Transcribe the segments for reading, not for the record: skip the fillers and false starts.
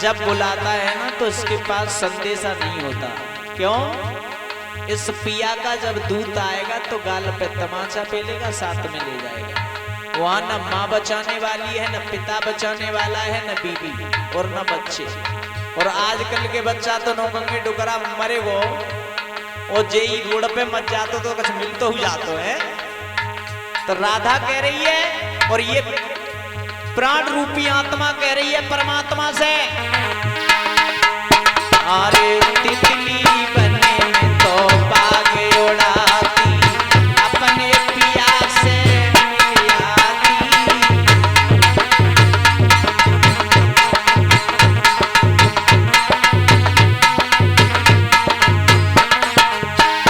जब बुलाता है ना तो इसके पास संदेशा नहीं होता। क्यों? इस पिया का जब दूत आएगा तो गाल पे तमाचा पेलेगा, साथ में ले जाएगा। वहां न माँ बचाने वाली है, न पिता बचाने वाला है, न बीबी और न बच्चे। और आजकल के बच्चा तो नौकंगे डुकरा मरे वो और जेई रोड पे मत जातो तो कुछ मिल तो जातो है। तो राधा कह रही है और ये प्राण रूपी आत्मा कह रही है परमात्मा से, अरे तितली बने में तो बाग उड़ाती, अपने पिया से मिल आती।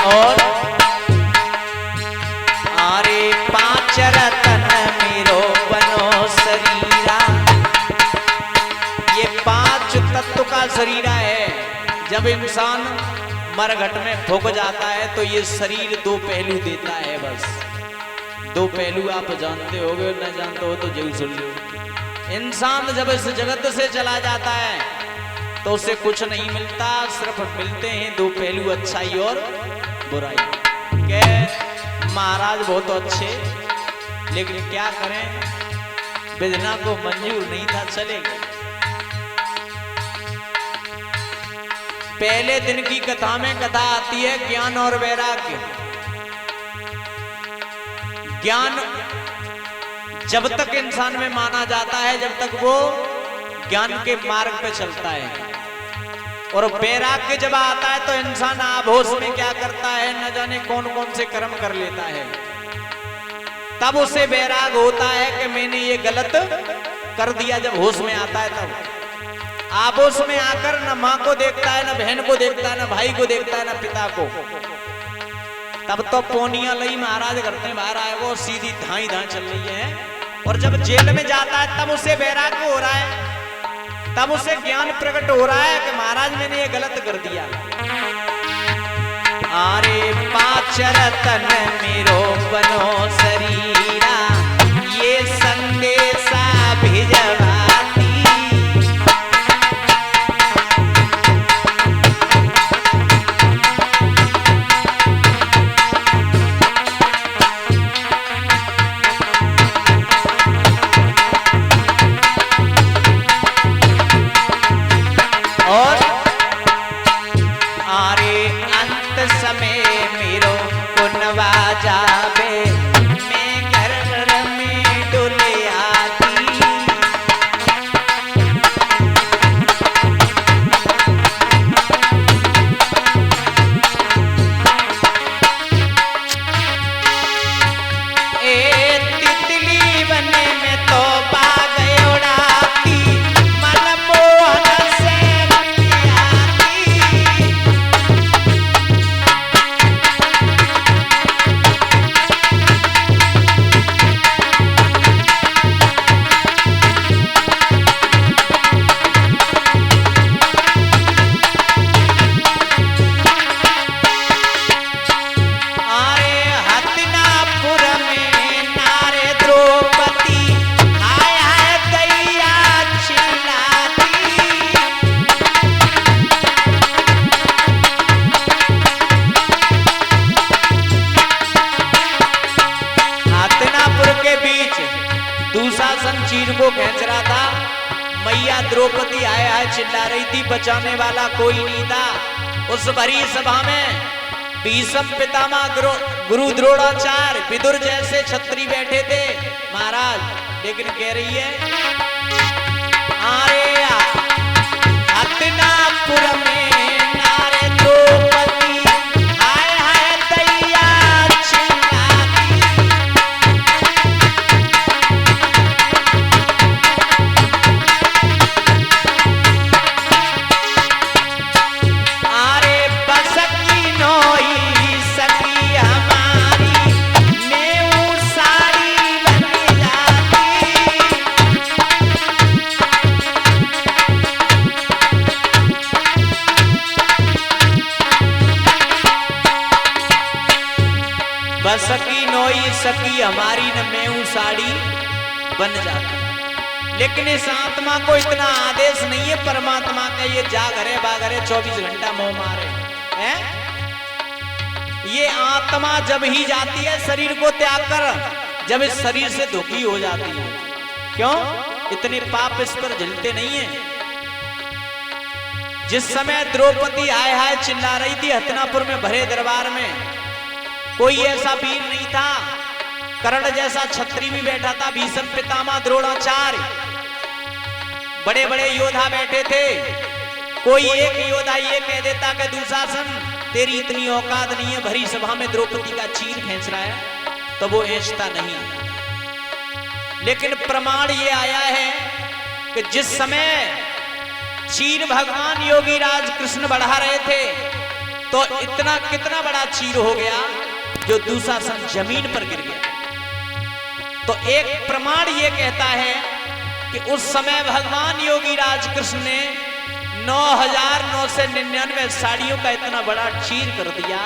और अरे पांच रतन मेरो बनो शरीरा, ये पांच तत्व का शरीर है। जब इंसान मरघट में फूक जाता है तो ये शरीर दो पहलू देता है। बस दो पहलू आप जानते होगे, न जानते हो तो जरूर सुन लो। इंसान जब इस जगत से चला जाता है तो उसे कुछ नहीं मिलता, सिर्फ मिलते हैं दो पहलू, अच्छाई और बुराई। के महाराज बहुत अच्छे, लेकिन क्या करें, विधना को मंजूर नहीं था, चले गए। पहले दिन की कथा में कथा आती है ज्ञान और वैराग्य। ज्ञान जब तक इंसान में माना जाता है जब तक वो ज्ञान के मार्ग पे चलता है, और वैराग्य जब आता है तो इंसान आभोश में क्या करता है, न जाने कौन कौन से कर्म कर लेता है। तब उसे वैराग होता है कि मैंने ये गलत कर दिया। जब होश में आता है तब आबोश में आकर न माँ को देखता है, न बहन को देखता है, न भाई को देखता है, न पिता को। तब तो पोनिया लई महाराज करते हैं, बाहर आए वो सीधी धाई धाई चल रही है। और जब जेल में जाता है तब उसे वैराग्य हो रहा है, तब उसे ज्ञान प्रकट हो रहा है कि महाराज मैंने ये गलत कर दिया। अरे पांच रतन मेरो बनो शरीरा, ये संदेशा भिजवाती। और अरे अंत समय मेरो पुनवा जाबे, मैं घर में डुले आती। ए तितली बने में तो बाग उड़ाती, मनमोहन से मिल आती। अरे हस्तिनापुर में नारे द्रौपदी, हाय हाय दैया चिल्लाती। हस्तिनापुर के बीच दुशासन चीर को खींच रहा था, मैया द्रौपदी हाय हाय चिल्ला रही थी, बचाने वाला कोई नहीं था। उस भरी सभा में भीष्म पितामह गुरु द्रोणाचार्य विदुर जैसे छत्री बैठे थे महाराज, लेकिन कह रही है अरे हस्तिनापुर में नारे द्रौपदी, हाय हाय दैया चिल्लाती। अरे बस की नोई सखी हमारी, मैं वो साड़ी बन जाती। बस की नोई सखी हमारी, न मैं वो साड़ी बन जाती। लेकिन इस आत्मा को इतना आदेश नहीं है परमात्मा का ये जागरे बागरे 24 घंटा मोह मारे हैं। ये आत्मा जब ही जाती है शरीर को त्याग कर, जब इस शरीर से दुखी हो जाती है। क्यों? इतने पाप इस पर झलते नहीं है। जिस समय द्रौपदी हाय हाय चिल्ला रही थी हस्तिनापुर में भरे दरबार में, कोई ऐसा वीर नहीं था। कर्ण जैसा छत्री भी बैठा था, भीष्म पितामह द्रोणाचार्य, बड़े बड़े योद्धा बैठे थे। कोई एक योद्धा ये कह देता कि दुशासन तेरी इतनी औकात नहीं है, भरी सभा में द्रौपदी का चीर खींच रहा है, तो वो ऐसा नहीं। लेकिन प्रमाण ये आया है कि जिस समय चीर भगवान योगी राज कृष्ण बढ़ा रहे थे, तो इतना कितना बड़ा चीर हो गया जो दुशासन जमीन पर गिर गया। तो एक प्रमाण ये कहता है कि उस समय भगवान योगी राज कृष्ण ने 9,999 साड़ियों का इतना बड़ा चीर कर दिया